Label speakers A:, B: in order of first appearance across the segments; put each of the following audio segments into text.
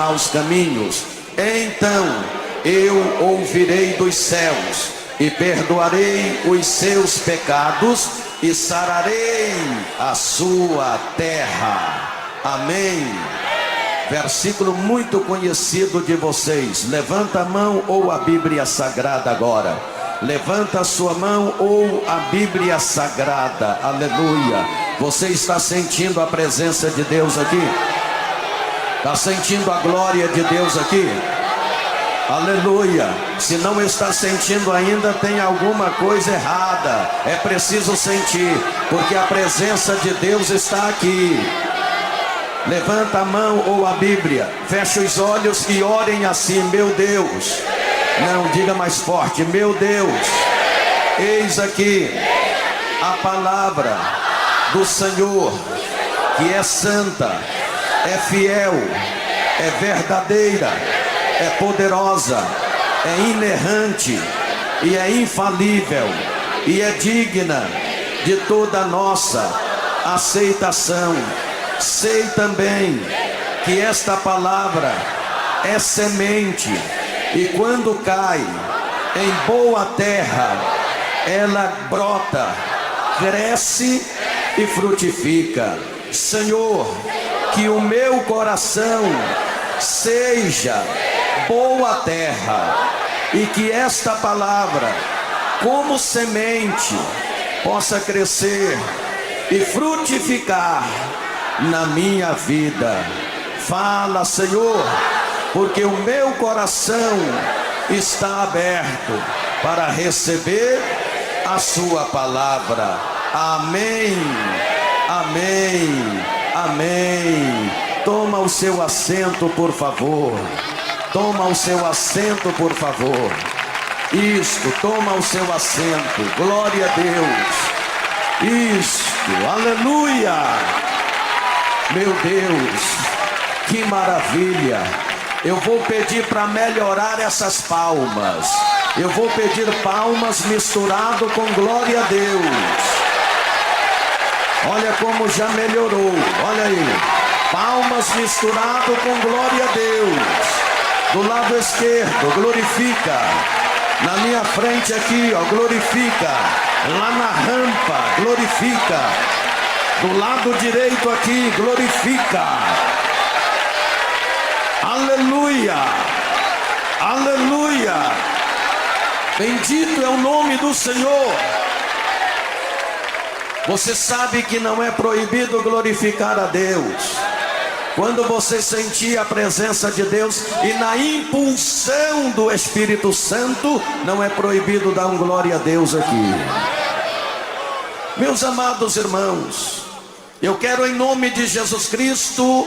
A: maus caminhos. Então eu ouvirei dos céus e perdoarei os seus pecados e sararei a sua terra. Amém. Versículo muito conhecido de vocês. Levanta a mão ou a Bíblia Sagrada agora. Levanta a sua mão ou a Bíblia Sagrada. Aleluia. Você está sentindo a presença de Deus aqui? Está sentindo a glória de Deus aqui? Aleluia. Se não está sentindo ainda, tem alguma coisa errada. É preciso sentir, porque a presença de Deus está aqui. Levanta a mão ou a Bíblia, fecha os olhos e orem assim: meu Deus. Não, diga mais forte: meu Deus, eis aqui a palavra do Senhor, que é santa, é fiel, é verdadeira, é poderosa, é inerrante e é infalível e é digna de toda a nossa aceitação. Sei também que esta palavra é semente, e quando cai em boa terra, ela brota, cresce e frutifica. Senhor, que o meu coração seja boa terra, e que esta palavra, como semente, possa crescer e frutificar na minha vida. Fala, Senhor, porque o meu coração está aberto para receber a sua palavra. Amém, amém, amém. Toma o seu assento, por favor. Toma o seu assento, por favor. Isto, toma o seu assento. Glória a Deus. Isto, aleluia. Meu Deus, que maravilha. Eu vou pedir para melhorar essas palmas. Eu vou pedir palmas misturado com glória a Deus. Olha como já melhorou. Olha aí. Palmas misturado com glória a Deus. Do lado esquerdo, glorifica. Na minha frente aqui, ó, glorifica. Lá na rampa, glorifica. Do lado direito aqui, glorifica. Aleluia, aleluia. Bendito é o nome do Senhor. Você sabe que não é proibido glorificar a Deus. Quando você sentir a presença de Deus e na impulsão do Espírito Santo, não é proibido dar um glória a Deus aqui. Meus amados irmãos, eu quero, em nome de Jesus Cristo,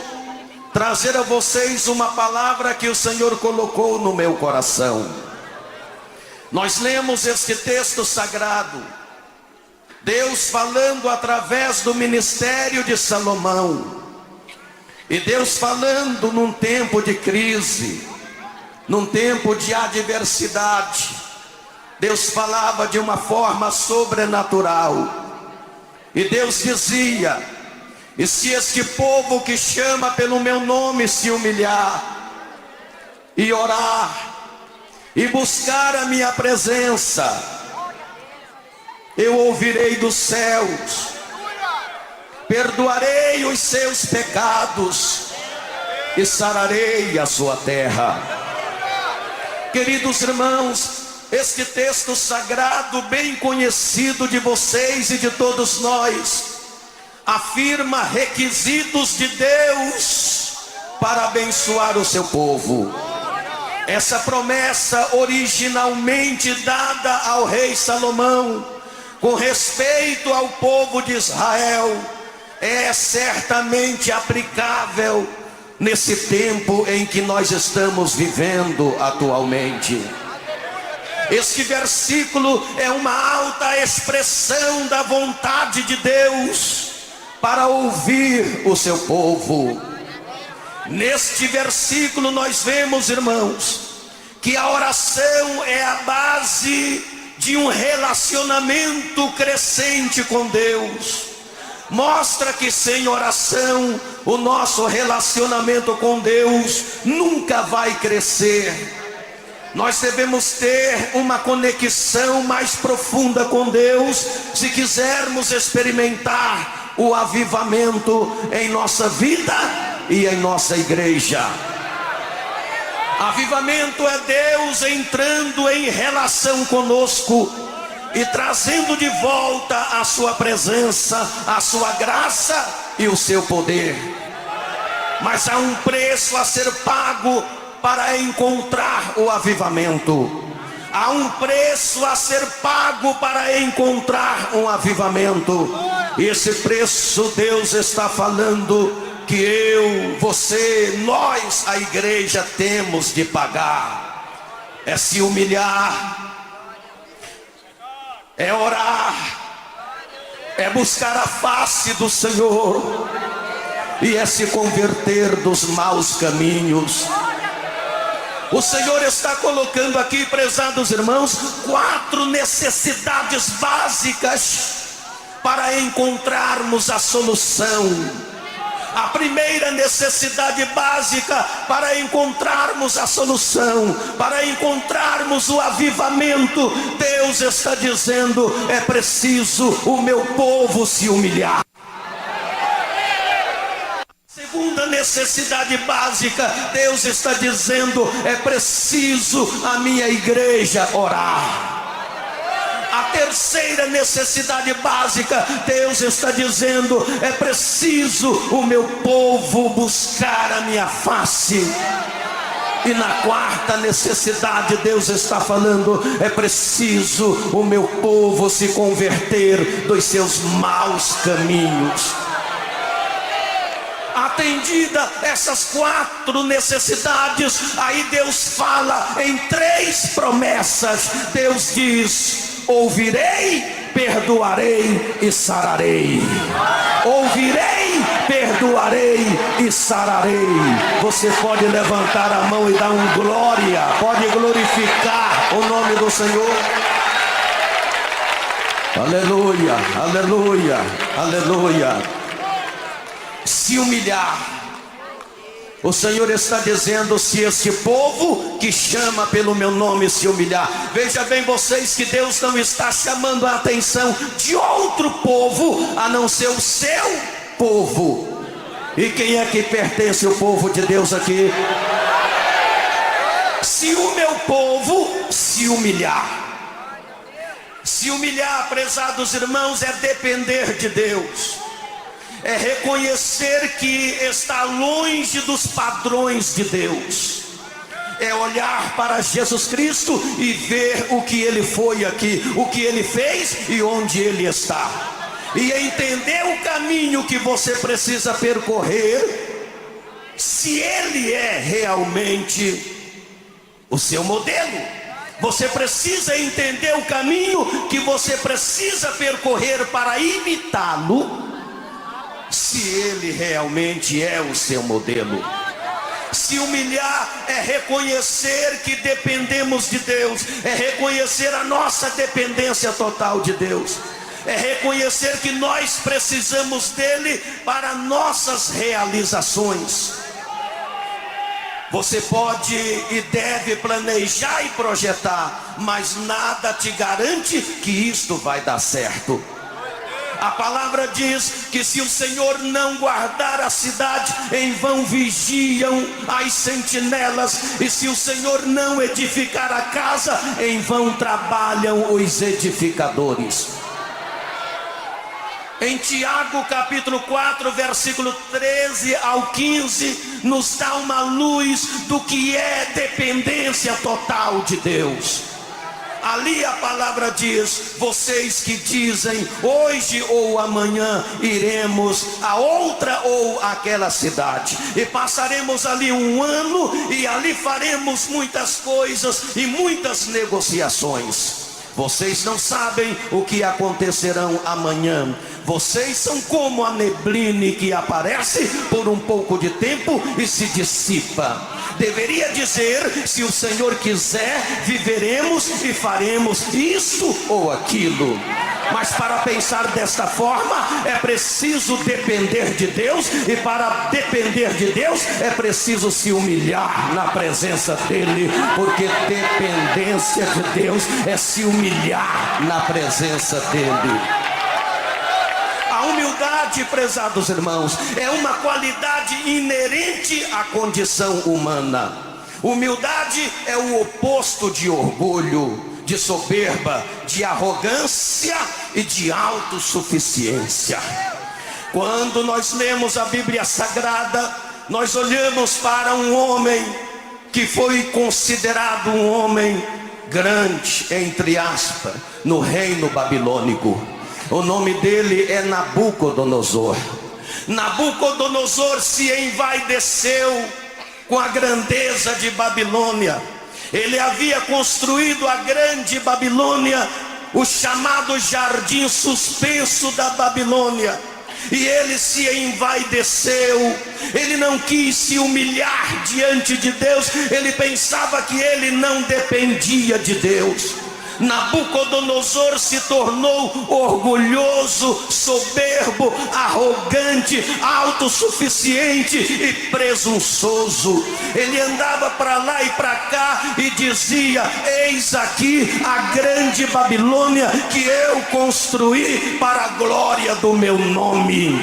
A: trazer a vocês uma palavra que o Senhor colocou no meu coração. Nós lemos este texto sagrado, Deus falando através do ministério de Salomão, e Deus falando num tempo de crise, num tempo de adversidade. Deus falava de uma forma sobrenatural, e Deus dizia: e se este povo que chama pelo meu nome se humilhar e orar e buscar a minha presença, eu ouvirei dos céus, perdoarei os seus pecados e sararei a sua terra. Queridos irmãos, este texto sagrado, bem conhecido de vocês e de todos nós, afirma requisitos de Deus para abençoar o seu povo. Essa promessa, originalmente dada ao rei Salomão com respeito ao povo de Israel, é certamente aplicável nesse tempo em que nós estamos vivendo atualmente. Este versículo é uma alta expressão da vontade de Deus para ouvir o seu povo. Neste versículo nós vemos, irmãos, que a oração é a base de um relacionamento crescente com Deus. Mostra que sem oração o nosso relacionamento com Deus nunca vai crescer. Nós devemos ter uma conexão mais profunda com Deus, se quisermos experimentar o avivamento em nossa vida e em nossa igreja. Avivamento é Deus entrando em relação conosco e trazendo de volta a sua presença, a sua graça e o seu poder. Mas há um preço a ser pago para encontrar o avivamento. Há um preço a ser pago para encontrar um avivamento. E esse preço Deus está falando que eu, você, nós, a igreja, temos de pagar. É se humilhar, é orar, é buscar a face do Senhor, e é se converter dos maus caminhos. O Senhor está colocando aqui, prezados irmãos, 4 necessidades básicas para encontrarmos a solução. A primeira necessidade básica para encontrarmos a solução, para encontrarmos o avivamento, Deus está dizendo: é preciso o meu povo se humilhar. Segunda necessidade básica, Deus está dizendo: é preciso a minha igreja orar. A terceira necessidade básica, Deus está dizendo: é preciso o meu povo buscar a minha face. E na quarta necessidade, Deus está falando: é preciso o meu povo se converter dos seus maus caminhos. Atendida essas 4 necessidades, aí Deus fala em 3 promessas. Deus diz: ouvirei, perdoarei e sararei. Ouvirei, perdoarei e sararei. Você pode levantar a mão e dar um glória, pode glorificar o nome do Senhor. Aleluia, aleluia, aleluia. Se humilhar. O Senhor está dizendo: se este povo que chama pelo meu nome se humilhar. Veja bem vocês que Deus não está chamando a atenção de outro povo a não ser o seu povo. E quem é que pertence ao povo de Deus aqui? Se o meu povo se humilhar. Se humilhar, prezados irmãos, é depender de Deus. É reconhecer que está longe dos padrões de Deus. É olhar para Jesus Cristo e ver o que Ele foi aqui, o que Ele fez e onde Ele está. E entender o caminho que você precisa percorrer, se Ele é realmente o seu modelo. Você precisa entender o caminho que você precisa percorrer para imitá-lo, se Ele realmente é o seu modelo. Se humilhar é reconhecer que dependemos de Deus, é reconhecer a nossa dependência total de Deus, é reconhecer que nós precisamos dele para nossas realizações. Você pode e deve planejar e projetar, mas nada te garante que isto vai dar certo. A palavra diz que se o Senhor não guardar a cidade, em vão vigiam as sentinelas. E se o Senhor não edificar a casa, em vão trabalham os edificadores. Em Tiago capítulo 4, versículo 13 ao 15, nos dá uma luz do que é dependência total de Deus. Ali a palavra diz: vocês que dizem hoje ou amanhã iremos a outra ou aquela cidade, e passaremos ali um ano, e ali faremos muitas coisas e muitas negociações. Vocês não sabem o que acontecerão amanhã. Vocês são como a neblina que aparece por um pouco de tempo e se dissipa. Deveria dizer: se o Senhor quiser, viveremos e faremos isso ou aquilo. Mas para pensar desta forma, é preciso depender de Deus. E para depender de Deus, é preciso se humilhar na presença dEle. Porque dependência de Deus é se humilhar na presença dEle. A humildade, prezados irmãos, é uma qualidade inerente à condição humana. Humildade é o oposto de orgulho, de soberba, de arrogância e de autossuficiência. Quando nós lemos a Bíblia Sagrada, nós olhamos para um homem que foi considerado um homem grande, entre aspas, no reino babilônico. O nome dele é Nabucodonosor. Nabucodonosor se envaideceu com a grandeza de Babilônia. Ele havia construído a grande Babilônia, o chamado jardim suspenso da Babilônia. E ele se envaideceu, ele não quis se humilhar diante de Deus, ele pensava que ele não dependia de Deus. Nabucodonosor se tornou orgulhoso, soberbo, arrogante, autossuficiente e presunçoso. Ele andava para lá e para cá e dizia: eis aqui a grande Babilônia que eu construí para a glória do meu nome.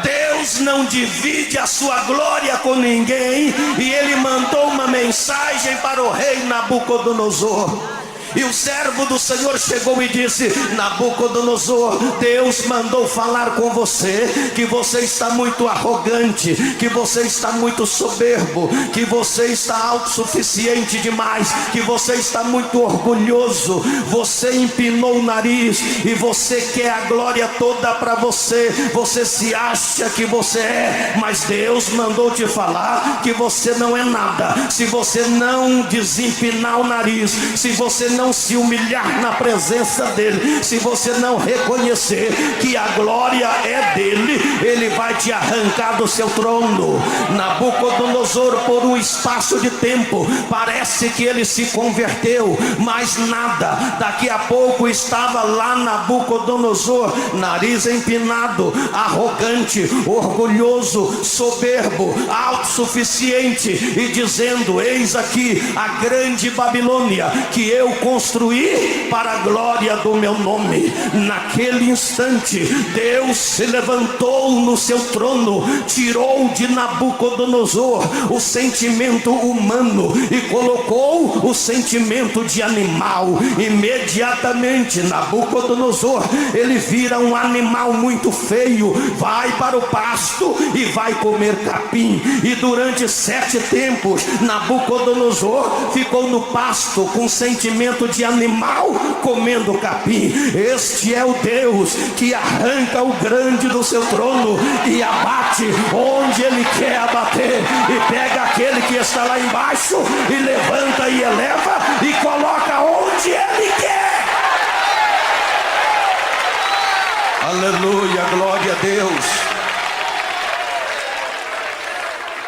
A: Deus não divide a sua glória com ninguém. E ele mandou uma mensagem para o rei Nabucodonosor. E o servo do Senhor chegou e disse: Nabucodonosor, Deus mandou falar com você, que você está muito arrogante, que você está muito soberbo, que você está autossuficiente demais, que você está muito orgulhoso, você empinou o nariz e você quer a glória toda para você, você se acha que você é, mas Deus mandou te falar que você não é nada. Se você não desempinar o nariz, se você não se humilhar na presença dele, se você não reconhecer que a glória é dele, ele vai te arrancar do seu trono. Nabucodonosor, por um espaço de tempo, parece que ele se converteu, mas nada. Daqui a pouco estava lá Nabucodonosor, nariz empinado, arrogante, orgulhoso, soberbo, autossuficiente, e dizendo: eis aqui a grande Babilônia que eu construí para a glória do meu nome. Naquele instante, Deus se levantou no seu trono, tirou de Nabucodonosor o sentimento humano e colocou o sentimento de animal. Imediatamente Nabucodonosor, ele vira um animal muito feio, vai para o pasto e vai comer capim. E durante 7 tempos Nabucodonosor ficou no pasto com sentimento de animal, comendo capim. Este é o Deus que arranca o grande do seu trono e abate onde ele quer abater, e pega aquele que está lá embaixo e levanta e eleva e coloca onde ele quer. Aleluia, glória a Deus.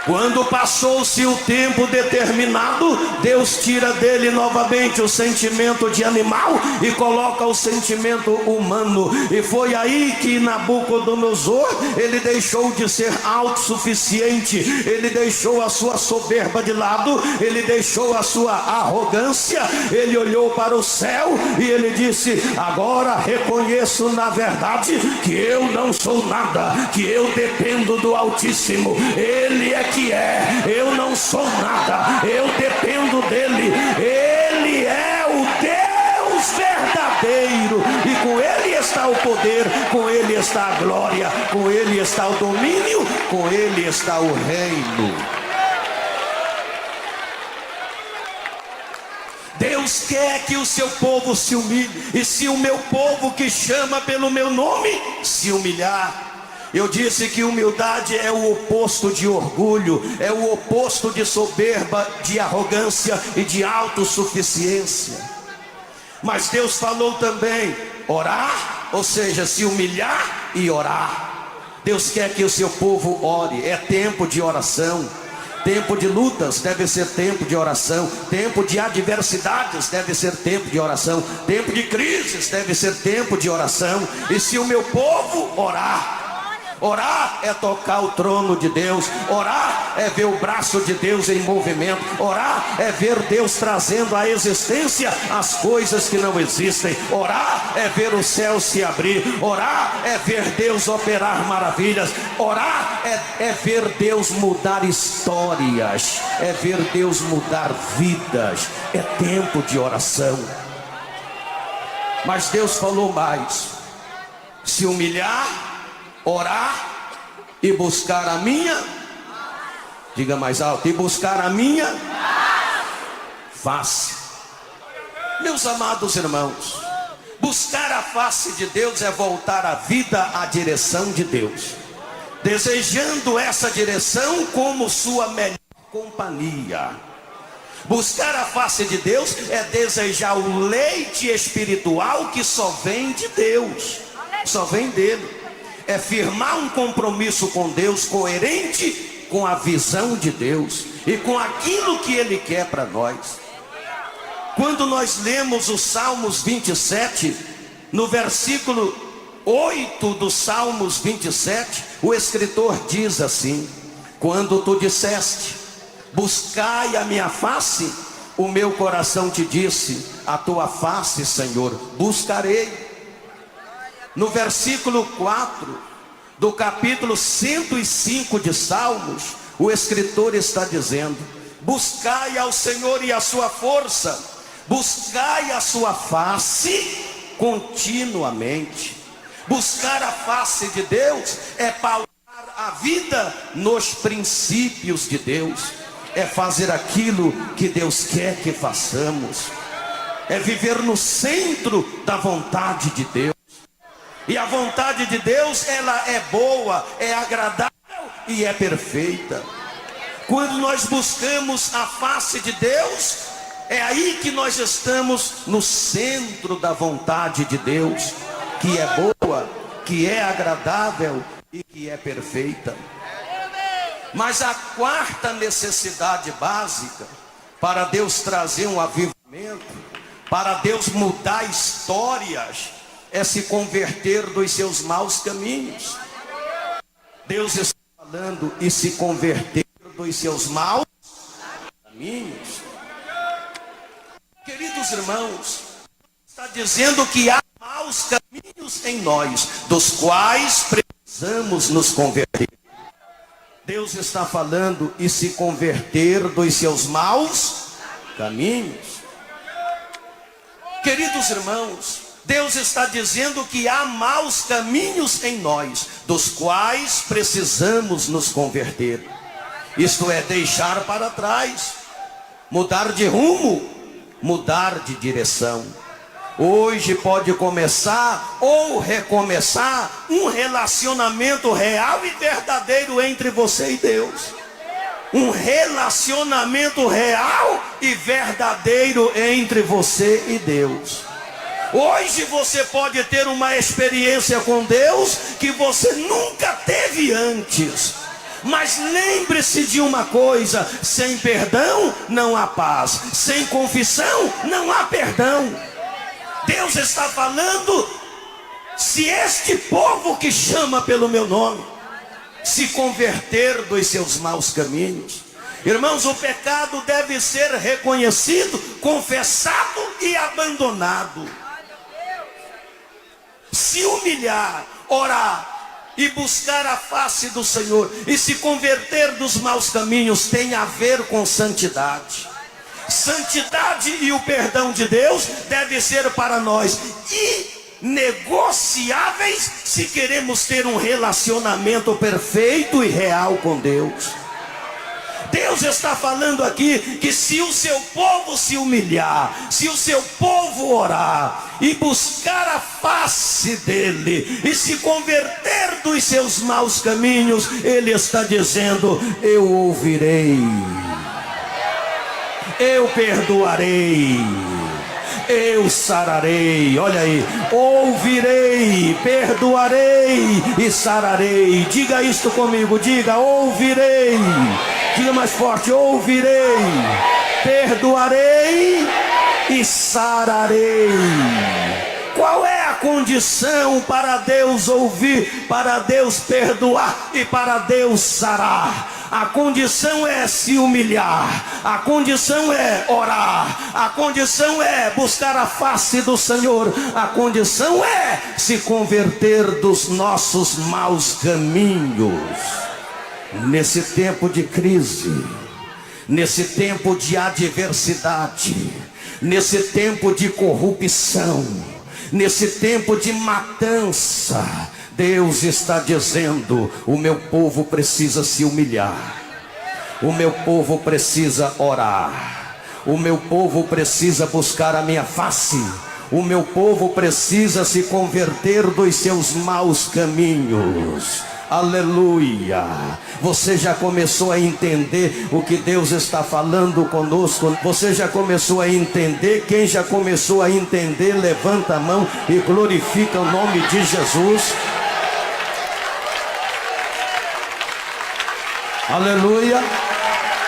A: Quando passou-se o tempo determinado, Deus tira dele novamente o sentimento de animal e coloca o sentimento humano. E foi aí que Nabucodonosor, ele deixou de ser autossuficiente, ele deixou a sua soberba de lado, ele deixou a sua arrogância, ele olhou para o céu e ele disse: agora reconheço na verdade que eu não sou nada, que eu dependo do Altíssimo. Ele é que é, eu não sou nada, eu dependo dele. Ele é o Deus verdadeiro, e com ele está o poder, com ele está a glória, com ele está o domínio, com ele está o reino. Deus quer que o seu povo se humilhe, e se o meu povo que chama pelo meu nome se humilhar. Eu disse que humildade é o oposto de orgulho, é o oposto de soberba, de arrogância e de autossuficiência. Mas Deus falou também orar, ou seja, se humilhar e orar. Deus quer que o seu povo ore, é tempo de oração. Tempo de lutas deve ser tempo de oração. Tempo de adversidades deve ser tempo de oração. Tempo de crises deve ser tempo de oração. E se o meu povo orar, orar é tocar o trono de Deus. Orar é ver o braço de Deus em movimento. Orar é ver Deus trazendo à existência as coisas que não existem. Orar é ver o céu se abrir. Orar é ver Deus operar maravilhas. Orar é ver Deus mudar histórias. É ver Deus mudar vidas. É tempo de oração. Mas Deus falou mais: se humilhar, orar e buscar a minha, diga mais alto, e buscar a minha face. Meus amados irmãos, buscar a face de Deus é voltar a vida à direção de Deus, desejando essa direção como sua melhor companhia. Buscar a face de Deus é desejar o leite espiritual que só vem de Deus, só vem dele. É firmar um compromisso com Deus coerente com a visão de Deus e com aquilo que Ele quer para nós. Quando nós lemos os Salmos 27, no versículo 8 do Salmos 27, o escritor diz assim: quando tu disseste, buscai a minha face, o meu coração te disse, a tua face, Senhor, buscarei. No versículo 4 do capítulo 105 de Salmos, o escritor está dizendo: buscai ao Senhor e a sua força, buscai a sua face continuamente. Buscar a face de Deus é pautar a vida nos princípios de Deus, é fazer aquilo que Deus quer que façamos, é viver no centro da vontade de Deus. E a vontade de Deus, ela é boa, é agradável e é perfeita. Quando nós buscamos a face de Deus, é aí que nós estamos no centro da vontade de Deus, que é boa, que é agradável e que é perfeita. Mas a quarta necessidade básica para Deus trazer um avivamento, para Deus mudar histórias, é se converter dos seus maus caminhos. Deus está falando e se converter dos seus maus caminhos. Queridos irmãos, está dizendo que há maus caminhos em nós, dos quais precisamos nos converter. Deus está falando e se converter dos seus maus caminhos. Queridos irmãos, Deus está dizendo que há maus caminhos em nós, dos quais precisamos nos converter. Isto é, deixar para trás, mudar de rumo, mudar de direção. Hoje pode começar ou recomeçar um relacionamento real e verdadeiro entre você e Deus. Um relacionamento real e verdadeiro entre você e Deus. Hoje você pode ter uma experiência com Deus que você nunca teve antes. Mas lembre-se de uma coisa: sem perdão não há paz, sem confissão não há perdão. Deus está falando: se este povo que chama pelo meu nome se converter dos seus maus caminhos. Irmãos, o pecado deve ser reconhecido, confessado e abandonado. Se humilhar, orar e buscar a face do Senhor e se converter dos maus caminhos tem a ver com santidade. Santidade e o perdão de Deus deve ser para nós inegociáveis se queremos ter um relacionamento perfeito e real com Deus. Deus está falando aqui que se o seu povo se humilhar, se o seu povo orar e buscar a face dele e se converter dos seus maus caminhos, ele está dizendo: eu ouvirei, eu perdoarei, eu sararei. Olha aí, ouvirei, perdoarei e sararei. Diga isto comigo, diga: ouvirei, Diga mais forte: ouvirei, perdoarei e sararei. Qual é a condição para Deus ouvir, para Deus perdoar e para Deus sarar? A condição é se humilhar, a condição é orar, a condição é buscar a face do Senhor, a condição é se converter dos nossos maus caminhos. Nesse tempo de crise, nesse tempo de adversidade, nesse tempo de corrupção, nesse tempo de matança, Deus está dizendo: o meu povo precisa se humilhar, o meu povo precisa orar, o meu povo precisa buscar a minha face, o meu povo precisa se converter dos seus maus caminhos. Aleluia! Você já começou a entender o que Deus está falando conosco? Você já começou a entender? Quem já começou a entender, levanta a mão e glorifica o nome de Jesus. Aleluia!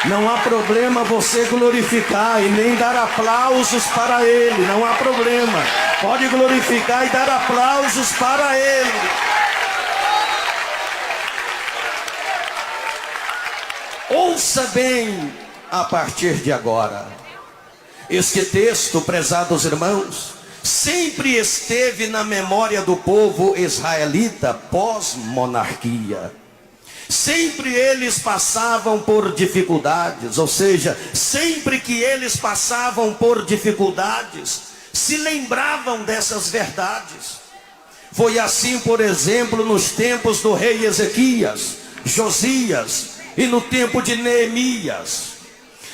A: Não há problema você glorificar e nem dar aplausos para Ele. Não há problema. Pode glorificar e dar aplausos para Ele. Ouça bem a partir de agora. Este texto, prezados irmãos, sempre esteve na memória do povo israelita pós-monarquia. Sempre eles passavam por dificuldades, ou seja, sempre que eles passavam por dificuldades, se lembravam dessas verdades. Foi assim, por exemplo, nos tempos do rei Ezequias, Josias, e no tempo de Neemias.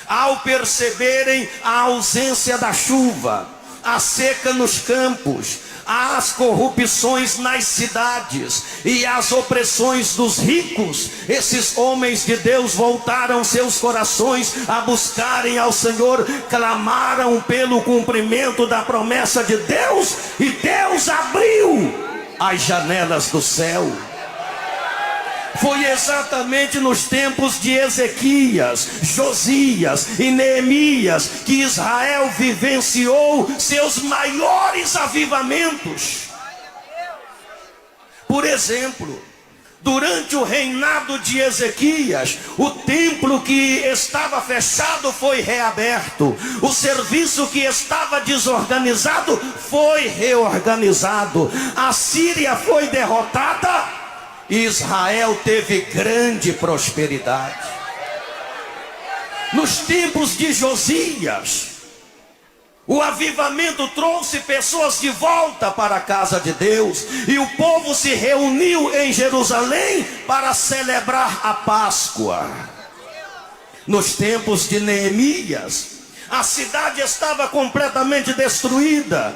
A: Ao perceberem a ausência da chuva, a seca nos campos, as corrupções nas cidades e as opressões dos ricos, esses homens de Deus voltaram seus corações a buscarem ao Senhor, clamaram pelo cumprimento da promessa de Deus, e Deus abriu as janelas do céu. Foi exatamente nos tempos de Ezequias, Josias e Neemias que Israel vivenciou seus maiores avivamentos. Por exemplo, durante o reinado de Ezequias, o templo que estava fechado foi reaberto, o serviço que estava desorganizado foi reorganizado, a Síria foi derrotada, Israel teve grande prosperidade. Nos tempos de Josias, o avivamento trouxe pessoas de volta para a casa de Deus, e o povo se reuniu em Jerusalém para celebrar a Páscoa. Nos tempos de Neemias, a cidade estava completamente destruída,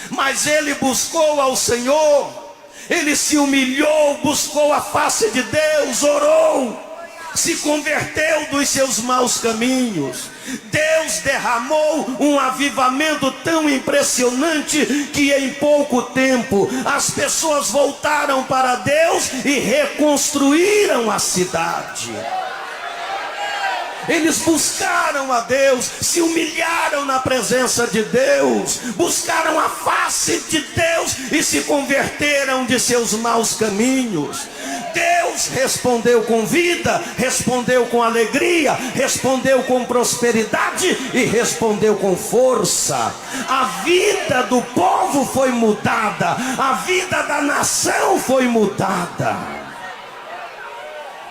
A: mas ele buscou ao Senhor. Ele se humilhou, buscou a face de Deus, orou, se converteu dos seus maus caminhos. Deus derramou um avivamento tão impressionante que em pouco tempo as pessoas voltaram para Deus e reconstruíram a cidade. Eles buscaram a Deus, se humilharam na presença de Deus, buscaram a face de Deus e se converteram de seus maus caminhos. Deus respondeu com vida, respondeu com alegria, respondeu com prosperidade e respondeu com força. A vida do povo foi mudada, a vida da nação foi mudada.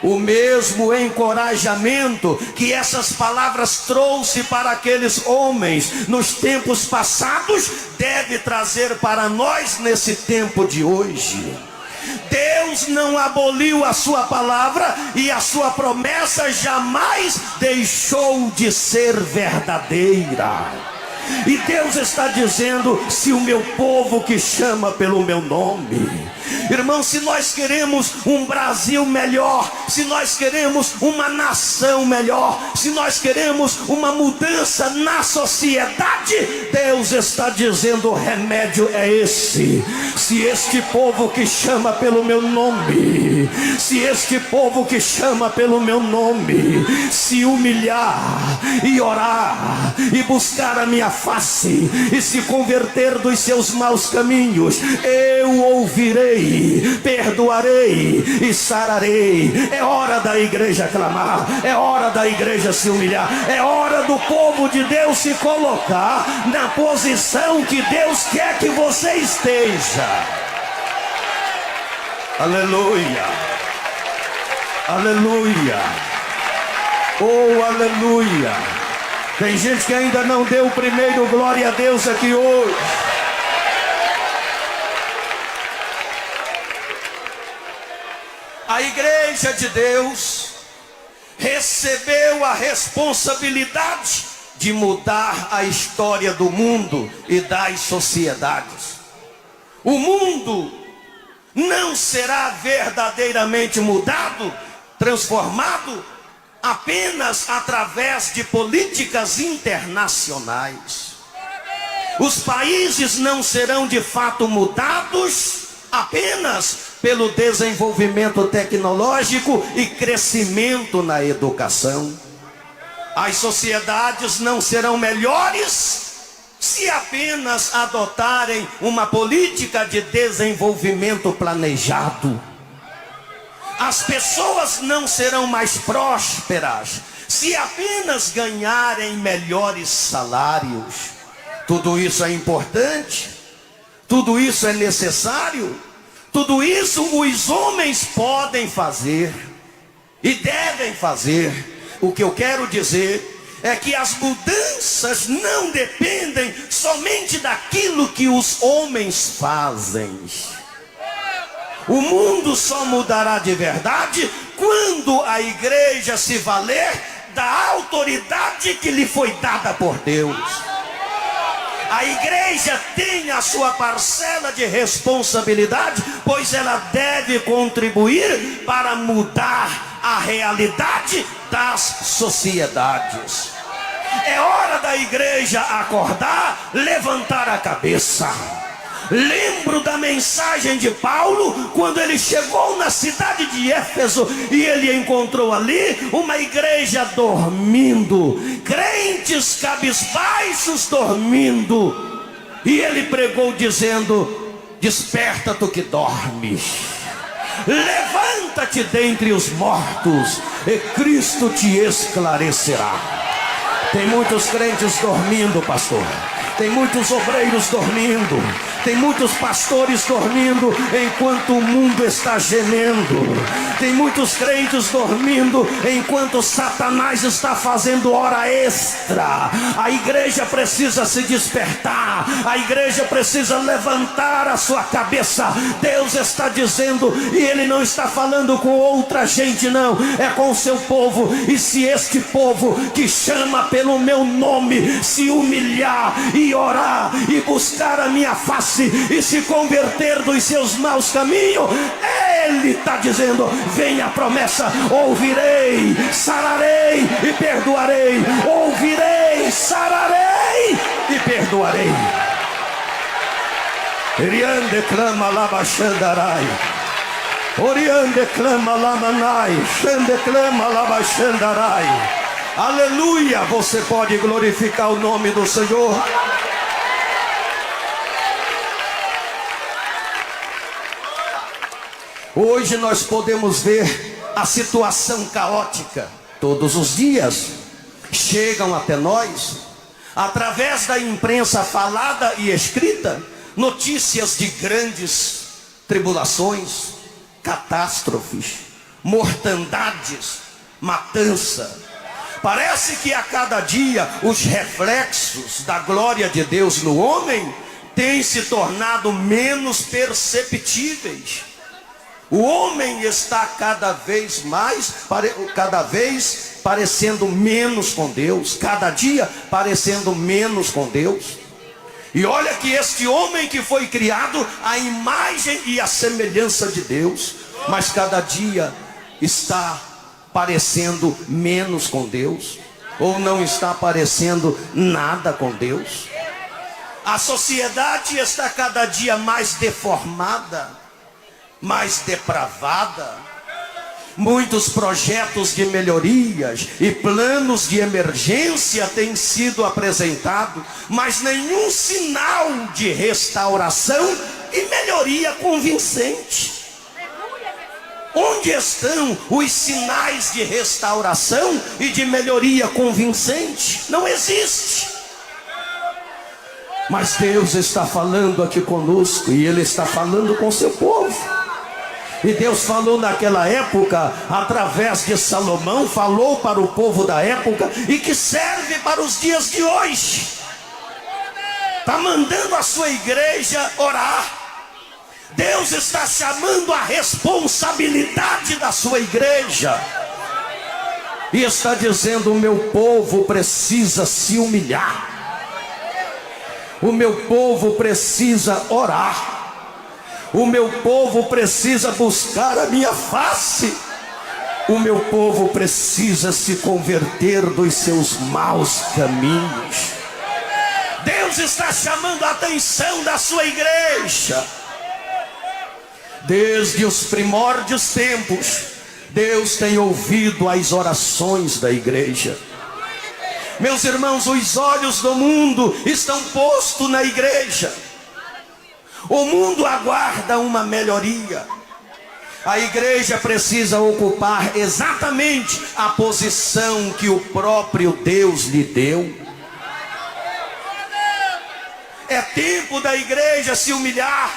A: O mesmo encorajamento que essas palavras trouxe para aqueles homens nos tempos passados, deve trazer para nós nesse tempo de hoje. Deus não aboliu a sua palavra, e a sua promessa jamais deixou de ser verdadeira. E Deus está dizendo: se o meu povo que chama pelo meu nome, Irmão, se nós queremos um Brasil melhor, se nós queremos uma nação melhor, se nós queremos uma mudança na sociedade, Deus está dizendo: o remédio é esse. Se este povo que chama pelo meu nome, se este povo que chama pelo meu nome se humilhar e orar e buscar a minha face e se converter dos seus maus caminhos, eu ouvirei, perdoarei e sararei. É hora da igreja clamar, é hora da igreja se humilhar, é hora do povo de Deus se colocar na posição que Deus quer que você esteja. Aleluia, aleluia, oh aleluia. Tem gente que ainda não deu o primeiro glória a Deus aqui hoje. A igreja de Deus recebeu a responsabilidade de mudar a história do mundo e das sociedades. O mundo não será verdadeiramente mudado, transformado, apenas através de políticas internacionais. Os países não serão de fato mudados apenas pelo desenvolvimento tecnológico e crescimento na educação. As sociedades não serão melhores se apenas adotarem uma política de desenvolvimento planejado. As pessoas não serão mais prósperas se apenas ganharem melhores salários. Tudo isso é importante, tudo isso é necessário, tudo isso os homens podem fazer e devem fazer. O que eu quero dizer é que as mudanças não dependem somente daquilo que os homens fazem. O mundo só mudará de verdade quando a igreja se valer da autoridade que lhe foi dada por Deus. A igreja tem a sua parcela de responsabilidade, pois ela deve contribuir para mudar a realidade das sociedades. É hora da igreja acordar, levantar a cabeça. Lembro da mensagem de Paulo, quando ele chegou na cidade de Éfeso e ele encontrou ali uma igreja dormindo, crentes cabisbaixos dormindo, e ele pregou dizendo: desperta tu que dormes, levanta-te dentre os mortos e Cristo te esclarecerá. Tem muitos crentes dormindo, pastor. Tem muitos obreiros dormindo, tem muitos pastores dormindo enquanto o mundo está gemendo, tem muitos crentes dormindo enquanto Satanás está fazendo hora extra. A igreja precisa se despertar, a igreja precisa levantar a sua cabeça. Deus está dizendo, e Ele não está falando com outra gente não, é com o seu povo. E se este povo que chama pelo meu nome se humilhar e orar e buscar a minha face e se converter dos seus maus caminhos, Ele está dizendo, vem a promessa: ouvirei, sararei e perdoarei. Ouvirei, sararei e perdoarei. Oriande clama lava xandarai, oriande clama lamanai, xande clama lava xandarai. Aleluia, você pode glorificar o nome do Senhor. Hoje nós podemos ver a situação caótica. Todos os dias chegam até nós, através da imprensa falada e escrita, notícias de grandes tribulações, catástrofes, mortandades, matança. Parece que a cada dia os reflexos da glória de Deus no homem têm se tornado menos perceptíveis. O homem está cada vez parecendo menos com Deus, cada dia parecendo menos com Deus. E olha que este homem que foi criado à imagem e à semelhança de Deus, mas cada dia está parecendo menos com Deus, ou não está parecendo nada com Deus. A sociedade está cada dia mais deformada, mais depravada. Muitos projetos de melhorias e planos de emergência têm sido apresentados, mas nenhum sinal de restauração e melhoria convincente. Onde estão os sinais de restauração e de melhoria convincente? Não existe. Mas Deus está falando aqui conosco, e Ele está falando com seu povo. E Deus falou naquela época, através de Salomão, falou para o povo da época, e que serve para os dias de hoje. Está mandando a sua igreja orar. Deus está chamando a responsabilidade da sua igreja. E está dizendo: o meu povo precisa se humilhar. O meu povo precisa orar. O meu povo precisa buscar a minha face. O meu povo precisa se converter dos seus maus caminhos. Deus está chamando a atenção da sua igreja. Desde os primórdios tempos, Deus tem ouvido as orações da igreja. Meus irmãos, os olhos do mundo estão postos na igreja. O mundo aguarda uma melhoria. A igreja precisa ocupar exatamente a posição que o próprio Deus lhe deu. É tempo da igreja se humilhar.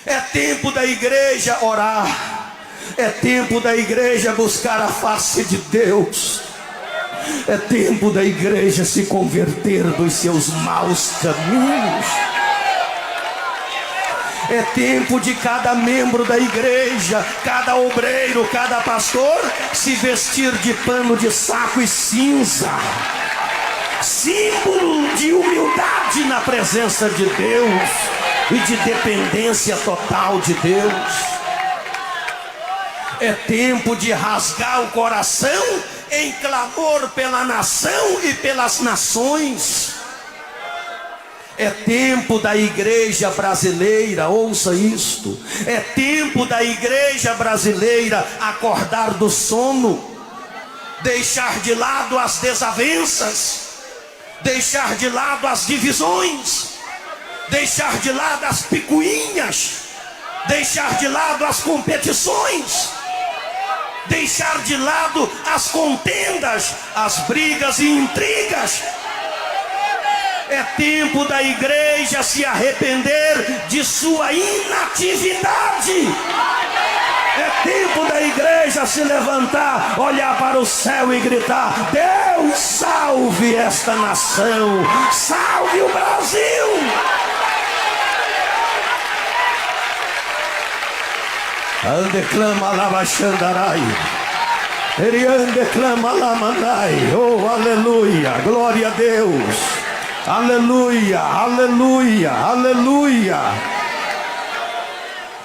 A: É tempo da igreja orar. É tempo da igreja buscar a face de Deus. É tempo da igreja se converter dos seus maus caminhos. É tempo de cada membro da igreja, cada obreiro, cada pastor, se vestir de pano de saco e cinza, símbolo de humildade na presença de Deus e de dependência total de Deus. É tempo de rasgar o coração em clamor pela nação e pelas nações. É tempo da igreja brasileira, ouça isto, é tempo da igreja brasileira acordar do sono, deixar de lado as desavenças, deixar de lado as divisões, deixar de lado as picuinhas, deixar de lado as competições, deixar de lado as contendas, as brigas e intrigas. É tempo da igreja se arrepender de sua inatividade. É tempo da igreja se levantar, olhar para o céu e gritar: Deus, salve esta nação, salve o Brasil. Ande clama lá baixandarai, eriande clama lá mandai. Oh, aleluia, glória a Deus. Aleluia, aleluia, aleluia.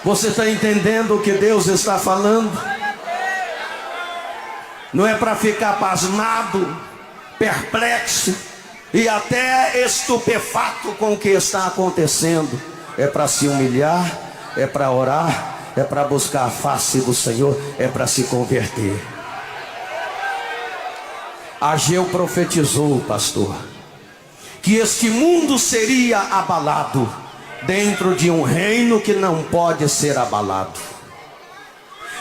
A: Você está entendendo o que Deus está falando? Não é para ficar pasmado, perplexo e até estupefato com o que está acontecendo. É para se humilhar, é para orar, é para buscar a face do Senhor, é para se converter. Ageu profetizou, pastor, que este mundo seria abalado dentro de um reino que não pode ser abalado.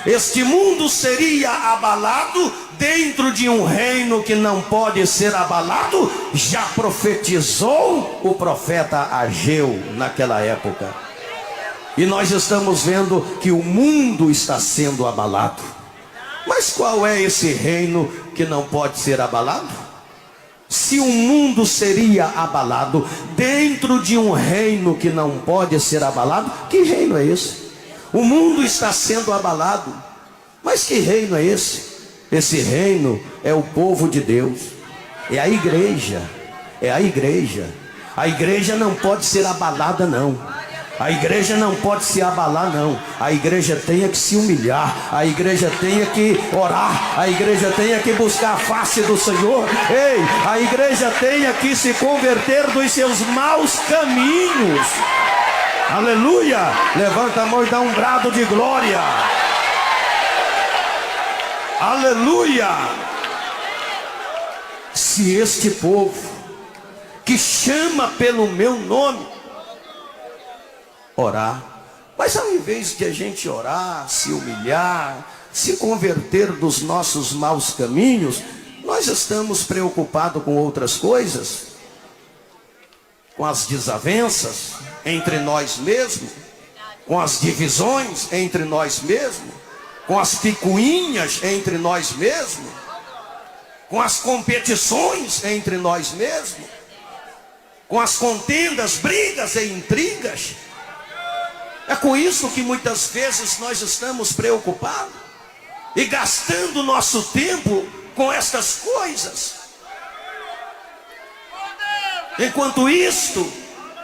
A: Este mundo seria abalado dentro de um reino que não pode ser abalado. Já profetizou o profeta Ageu naquela época. E nós estamos vendo que o mundo está sendo abalado. Mas qual é esse reino que não pode ser abalado? Se o mundo seria abalado dentro de um reino que não pode ser abalado, que reino é esse? O mundo está sendo abalado, mas que reino é esse? Esse reino é o povo de Deus, é a igreja, é a igreja. A igreja não pode ser abalada, não. A igreja não pode se abalar, não. A igreja tem que se humilhar. A igreja tem que orar. A igreja tem que buscar a face do Senhor. Ei, a igreja tem que se converter dos seus maus caminhos. Aleluia! Levanta a mão e dá um brado de glória. Aleluia! Se este povo que chama pelo meu nome orar, mas ao invés de a gente orar, se humilhar, se converter dos nossos maus caminhos, nós estamos preocupados com outras coisas, com as desavenças entre nós mesmos, com as divisões entre nós mesmos, com as picuinhas entre nós mesmos, com as competições entre nós mesmos, com as contendas, brigas e intrigas. É com isso que muitas vezes nós estamos preocupados e gastando nosso tempo com estas coisas. Enquanto isto,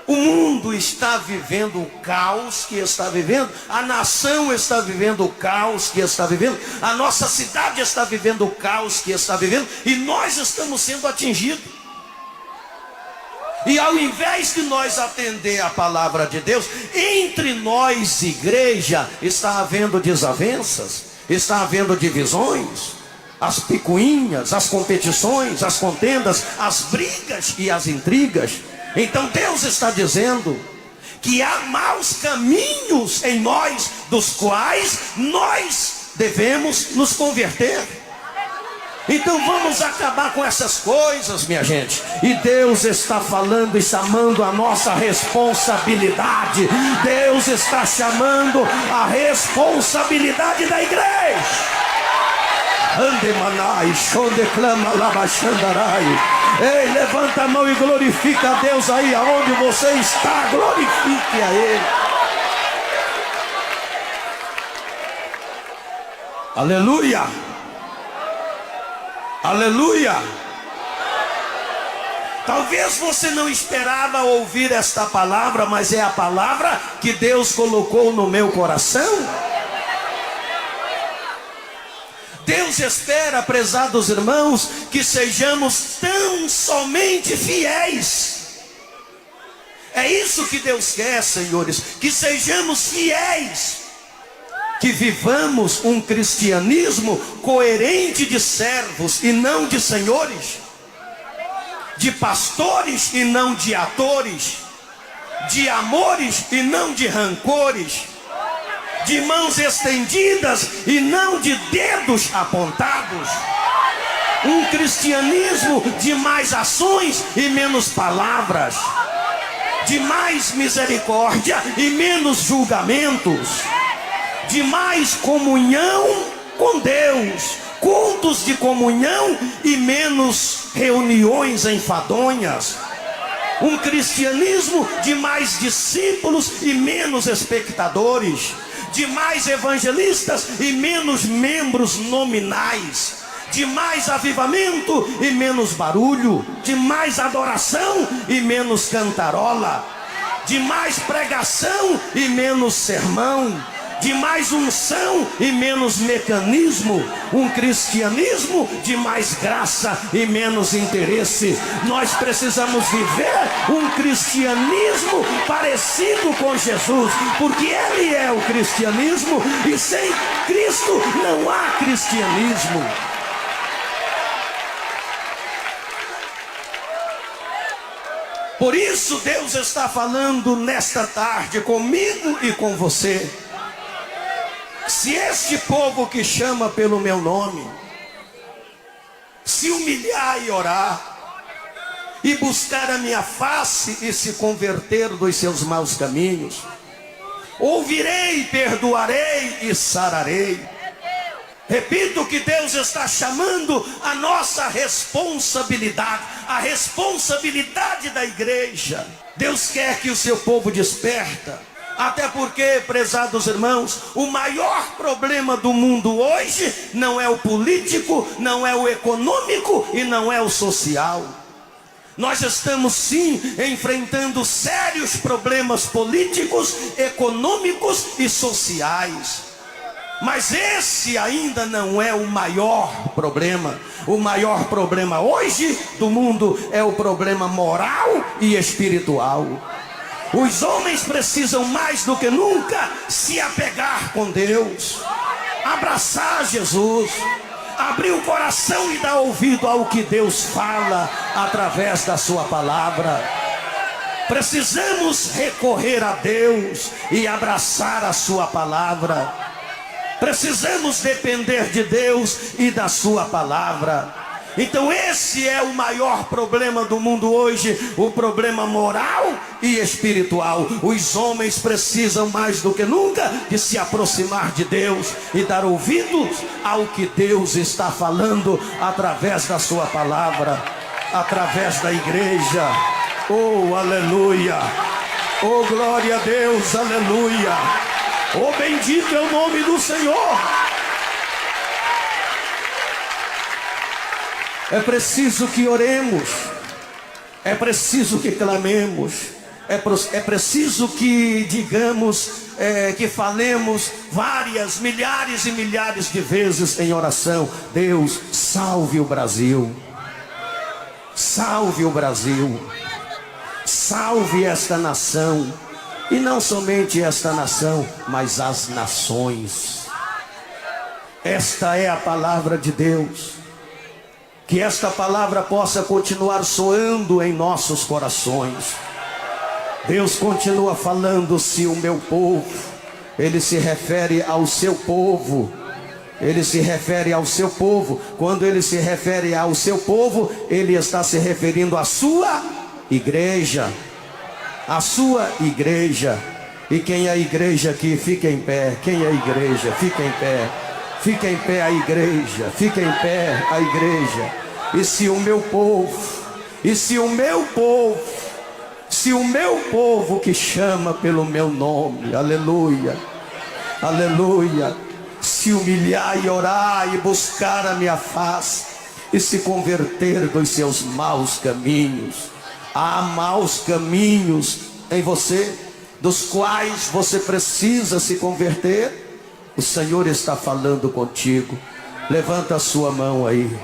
A: o mundo está vivendo o caos que está vivendo, a nação está vivendo o caos que está vivendo, a nossa cidade está vivendo o caos que está vivendo, e nós estamos sendo atingidos. E ao invés de nós atender a palavra de Deus, entre nós, igreja, está havendo desavenças, está havendo divisões, as picuinhas, as competições, as contendas, as brigas e as intrigas. Então Deus está dizendo que há maus caminhos em nós, dos quais nós devemos nos converter. Então vamos acabar com essas coisas, minha gente. E Deus está falando e chamando a nossa responsabilidade. Deus está chamando a responsabilidade da igreja. Andemanai, shondeclama labaxandarai. Ei, levanta a mão e glorifica a Deus aí aonde você está. Glorifique a Ele. Aleluia. Aleluia! Talvez você não esperava ouvir esta palavra, mas é a palavra que Deus colocou no meu coração. Deus espera, prezados irmãos, que sejamos tão somente fiéis. É isso que Deus quer, senhores, que sejamos fiéis. Que vivamos um cristianismo coerente de servos e não de senhores, de pastores e não de atores, de amores e não de rancores, de mãos estendidas e não de dedos apontados. Um cristianismo de mais ações e menos palavras, de mais misericórdia e menos julgamentos, de mais comunhão com Deus, cultos de comunhão e menos reuniões enfadonhas. Um cristianismo de mais discípulos e menos espectadores, de mais evangelistas e menos membros nominais, de mais avivamento e menos barulho, de mais adoração e menos cantarola, de mais pregação e menos sermão, de mais unção e menos mecanismo. Um cristianismo de mais graça e menos interesse. Nós precisamos viver um cristianismo parecido com Jesus, porque Ele é o cristianismo, e sem Cristo não há cristianismo. Por isso Deus está falando nesta tarde comigo e com você. Se este povo que chama pelo meu nome se humilhar e orar, e buscar a minha face e se converter dos seus maus caminhos, ouvirei, perdoarei e sararei. Repito que Deus está chamando a nossa responsabilidade, a responsabilidade da igreja. Deus quer que o seu povo desperta. Até porque, prezados irmãos, o maior problema do mundo hoje não é o político, não é o econômico e não é o social. Nós estamos sim enfrentando sérios problemas políticos, econômicos e sociais. Mas esse ainda não é o maior problema. O maior problema hoje do mundo é o problema moral e espiritual. Os homens precisam mais do que nunca se apegar com Deus, abraçar Jesus, abrir o coração e dar ouvido ao que Deus fala através da sua palavra. Precisamos recorrer a Deus e abraçar a sua palavra. Precisamos depender de Deus e da sua palavra. Então esse é o maior problema do mundo hoje, o problema moral e espiritual. Os homens precisam mais do que nunca de se aproximar de Deus e dar ouvidos ao que Deus está falando através da sua palavra, através da igreja. Oh, aleluia! Oh, glória a Deus, aleluia! Oh, bendito é o nome do Senhor! É preciso que oremos, é preciso que clamemos, é preciso que digamos, que falemos várias, milhares e milhares de vezes em oração. Deus, salve o Brasil, salve o Brasil, salve esta nação, e não somente esta nação, mas as nações. Esta é a palavra de Deus. Que esta palavra possa continuar soando em nossos corações. Deus continua falando: se o meu povo, Ele se refere ao seu povo. Ele se refere ao seu povo. Quando Ele se refere ao seu povo, Ele está se referindo à sua igreja. A sua igreja. E quem é a igreja aqui? Fica em pé. Quem é a igreja? Fica em pé. Fica em pé a igreja. Fica em pé a igreja. E se o meu povo, se o meu povo que chama pelo meu nome, aleluia, aleluia, se humilhar e orar e buscar a minha face e se converter dos seus maus caminhos. Há maus caminhos em você, dos quais você precisa se converter. O Senhor está falando contigo. Levanta a sua mão aí.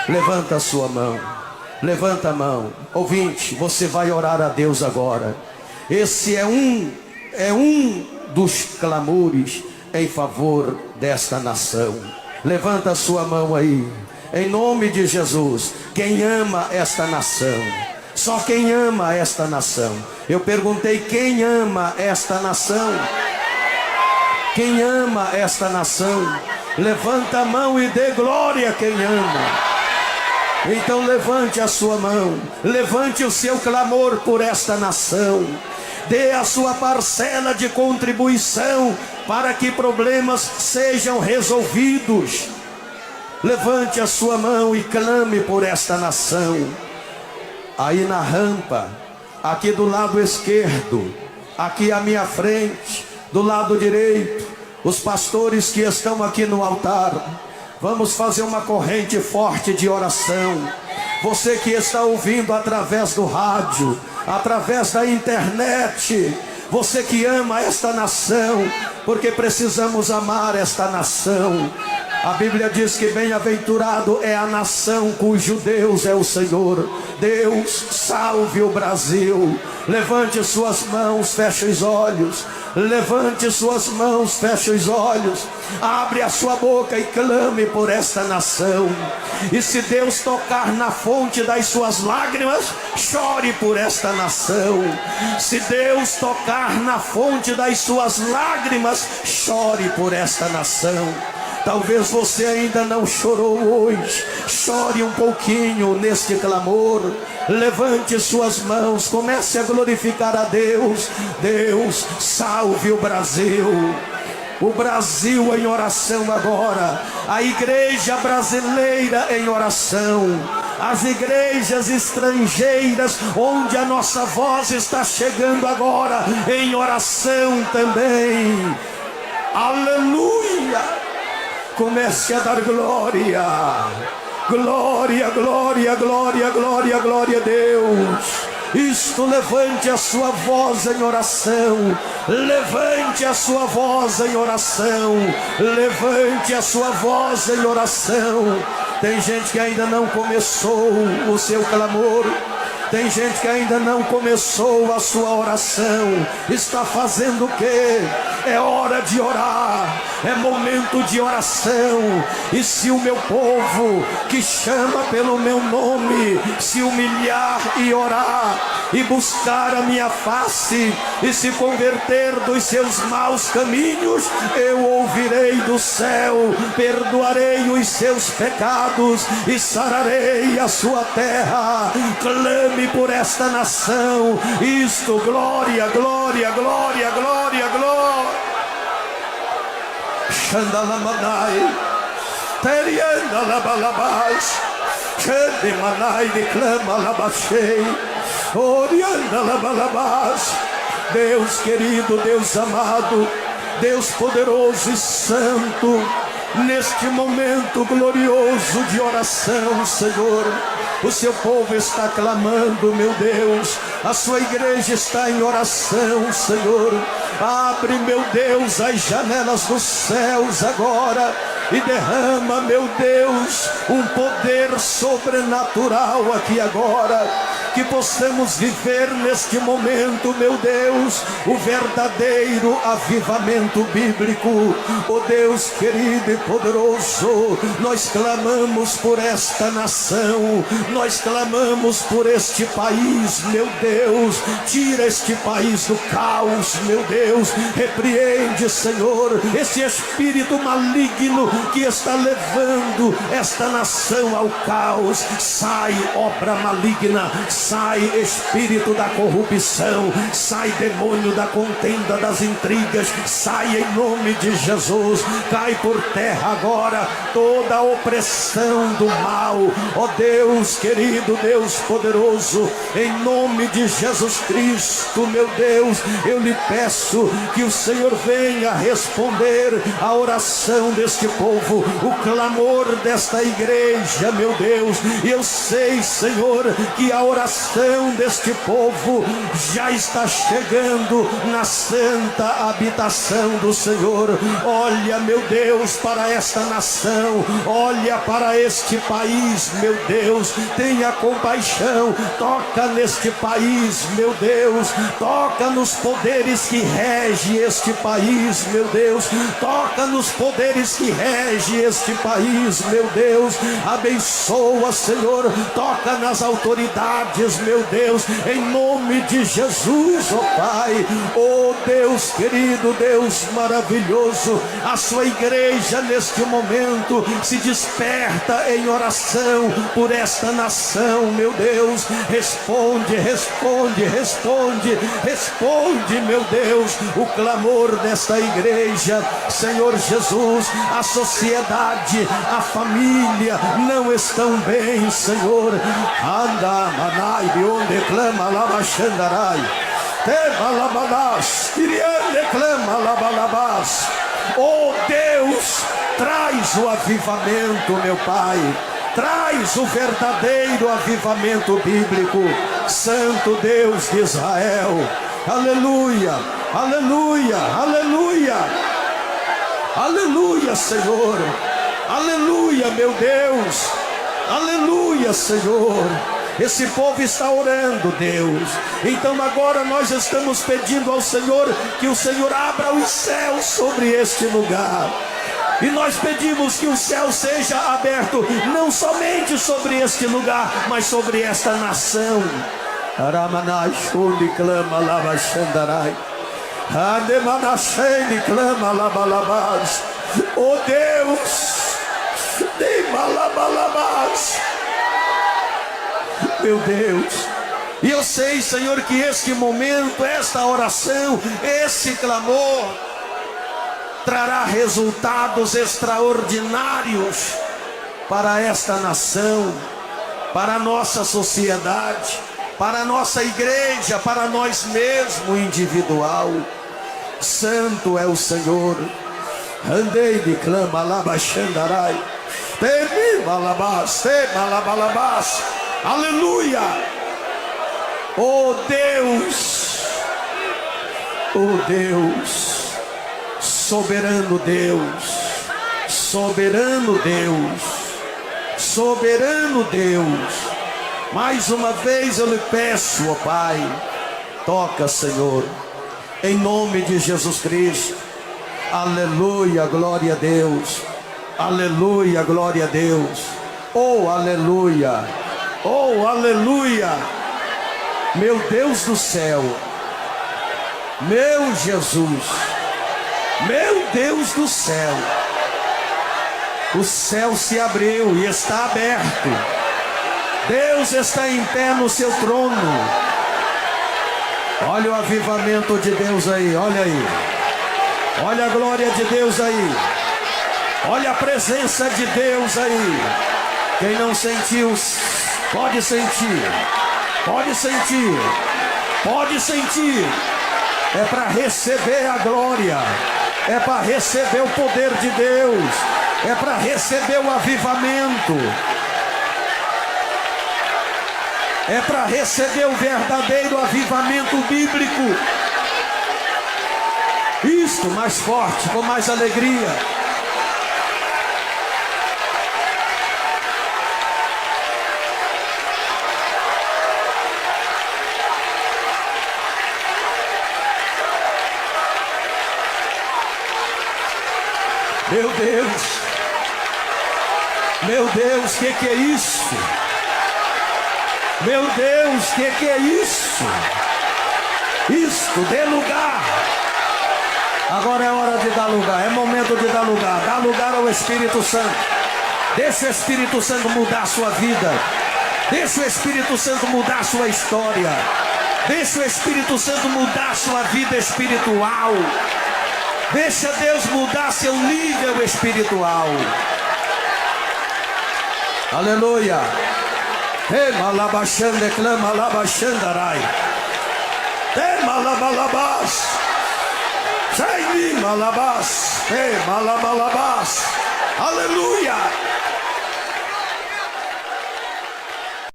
A: Levanta a sua mão, levanta a mão. Ouvinte, você vai orar a Deus agora. Esse é um dos clamores em favor desta nação. Levanta a sua mão aí, em nome de Jesus. Quem ama esta nação? Só quem ama esta nação. Eu perguntei: quem ama esta nação? Quem ama esta nação? Levanta a mão e dê glória a quem ama. Então levante a sua mão, levante o seu clamor por esta nação, dê a sua parcela de contribuição para que problemas sejam resolvidos. Levante a sua mão e clame por esta nação. Aí na rampa, aqui do lado esquerdo, aqui à minha frente, do lado direito, os pastores que estão aqui no altar, vamos fazer uma corrente forte de oração. Você que está ouvindo através do rádio, através da internet, você que ama esta nação, porque precisamos amar esta nação. A Bíblia diz que bem-aventurado é a nação cujo Deus é o Senhor. Deus, salve o Brasil. Levante suas mãos, feche os olhos. Levante suas mãos, feche os olhos. Abre a sua boca e clame por esta nação. E se Deus tocar na fonte das suas lágrimas, chore por esta nação. Se Deus tocar na fonte das suas lágrimas, chore por esta nação. Talvez você ainda não chorou hoje. Chore um pouquinho neste clamor. Levante suas mãos, comece a glorificar a Deus. Deus, salve o Brasil. O Brasil em oração agora. A igreja brasileira em oração. As igrejas estrangeiras, onde a nossa voz está chegando agora, em oração também. Aleluia! Comece a dar glória. Glória, glória, glória, glória, glória a Deus. Isto, levante a sua voz em oração. Levante a sua voz em oração. Levante a sua voz em oração. Tem gente que ainda não começou o seu clamor. Tem gente que ainda não começou a sua oração. Está fazendo o quê? É hora de orar. É momento de oração. E se o meu povo, que chama pelo meu nome, se humilhar e orar, e buscar a minha face, e se converter dos seus maus caminhos, eu ouvirei do céu, perdoarei os seus pecados e sararei a sua terra. Clame por esta nação. Isto, glória, glória, glória, glória, glória. Xandalamanai, teriandalabalabás, xandemanai declama labachei, oriandalabalabás. Deus querido, Deus amado, Deus poderoso e santo, neste momento glorioso de oração, Senhor, o seu povo está clamando, meu Deus, a sua igreja está em oração, Senhor. Abre, meu Deus, as janelas dos céus agora e derrama, meu Deus, um poder sobrenatural aqui agora. Que possamos viver neste momento, meu Deus, o verdadeiro avivamento bíblico. Oh Deus querido e poderoso, nós clamamos por esta nação, nós clamamos por este país, meu Deus. Tira este país do caos, meu Deus. Repreende, Senhor, esse espírito maligno que está levando esta nação ao caos. Sai, obra maligna. Sai, espírito da corrupção. Sai, demônio da contenda, das intrigas. Sai em nome de Jesus. Cai por terra agora toda a opressão do mal. Ó Deus querido, Deus poderoso, em nome de Jesus Cristo, meu Deus, eu lhe peço que o Senhor venha responder a oração deste povo, o clamor desta igreja, meu Deus. E eu sei, Senhor, que a oração deste povo já está chegando na santa habitação do Senhor. Olha, meu Deus, para esta nação, olha para este país, meu Deus, tenha compaixão, toca neste país, meu Deus, toca nos poderes que regem este país, meu Deus, toca nos poderes que regem este país, meu Deus, abençoa, Senhor, toca nas autoridades, meu Deus, em nome de Jesus, ó Pai. Ó Deus querido, Deus maravilhoso, a sua igreja neste momento se desperta em oração por esta nação, meu Deus. Responde, responde, responde, responde, meu Deus, o clamor desta igreja, Senhor Jesus. A sociedade, a família não estão bem, Senhor. Anda, manai, de onde clama, lava xandarai, tema labalás, iriande clama, labalabás. Oh Deus, traz o avivamento, meu Pai. Traz o verdadeiro avivamento bíblico, Santo Deus de Israel. Aleluia, aleluia, aleluia, aleluia, Senhor. Aleluia, meu Deus. Aleluia, Senhor. Esse povo está orando, Deus. Então agora nós estamos pedindo ao Senhor que o Senhor abra os céus sobre este lugar. E nós pedimos que o céu seja aberto não somente sobre este lugar, mas sobre esta nação. Aramanai Shuli clama lava xandarai, Ademanachei clama labalabás. Oh Deus, de malabalabás, meu Deus. E eu sei, Senhor, que este momento, esta oração, esse clamor trará resultados extraordinários para esta nação, para a nossa sociedade, para a nossa igreja, para nós mesmos individual. Santo é o Senhor. Andei de clama labaxandarai, Temi balabás, te malabalabás. Aleluia. Oh Deus, oh Deus, soberano Deus, soberano Deus, soberano Deus. Mais uma vez eu lhe peço, ó Pai, toca, Senhor, em nome de Jesus Cristo. Aleluia, glória a Deus. Aleluia, glória a Deus. Oh, aleluia. Oh, aleluia. Meu Deus do céu. Meu Jesus. Meu Deus do céu. O céu se abriu e está aberto. Deus está em pé no seu trono. Olha o avivamento de Deus aí, olha aí. Olha a glória de Deus aí. Olha a presença de Deus aí. Quem não sentiu, pode sentir. Pode sentir. Pode sentir. É para receber a glória. É para receber o poder de Deus. É para receber o avivamento. É para receber o verdadeiro avivamento bíblico. Isto mais forte, com mais alegria. Meu Deus. Meu Deus, que é isso? Meu Deus, que é isso? Isto, dê lugar. Agora é hora de dar lugar, é momento de dar lugar. Dá lugar ao Espírito Santo. Deixa o Espírito Santo mudar a sua vida. Deixa o Espírito Santo mudar a sua história. Deixa o Espírito Santo mudar a sua vida espiritual. Deixa Deus mudar seu nível espiritual. Aleluia. Malabachande, clama, labachandarai. Malabalabás. Sai malabás. Malabalabás. Aleluia.